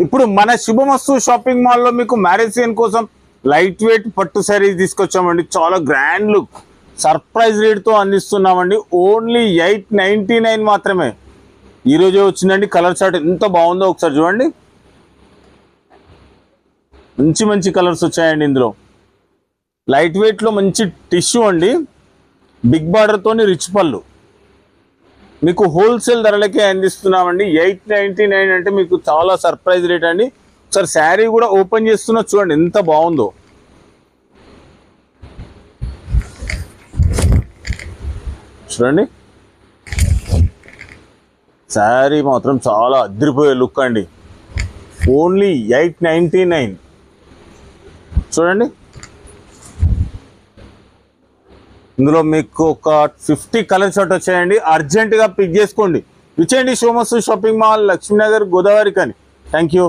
ఇప్పుడు మన శుభమస్తు షాపింగ్ మాల్లో మీకు మ్యారేజ్ సీజన్ కోసం లైట్ వెయిట్ పట్టు శారీస్ తీసుకొచ్చామండి. చాలా గ్రాండ్ లుక్ సర్ప్రైజ్ రేట్తో అందిస్తున్నామండి. ఓన్లీ 899 మాత్రమే. ఈరోజే వచ్చిందండి. కలర్ చార్ట్ ఎంత బాగుందో ఒకసారి చూడండి. మంచి మంచి కలర్స్ వచ్చాయండి. ఇందులో లైట్ వెయిట్లో మంచి టిష్యూ అండి. బిగ్ బార్డర్తోని రిచ్ పళ్ళు మీకు హోల్సేల్ ధరలకే అందిస్తున్నామండి. 899 అంటే మీకు చాలా సర్ప్రైజ్ రేట్ అండి. ఒకసారి శారీ కూడా ఓపెన్ చేస్తున్నా చూడండి ఎంత బాగుందో. చూడండి శారీ మాత్రం చాలా అదిరిపోయే లుక్ అండి. ఓన్లీ 899. చూడండి ఇందులో మీకు ఒక 50 కలర్ షర్ట్ వచ్చాయండి. అర్జెంటుగా పిక్ చేసుకోండి. విచేయండి శుభమస్తు షాపింగ్ మాల్, లక్ష్మీనగర్, గోదావరి కానీ. Thank you.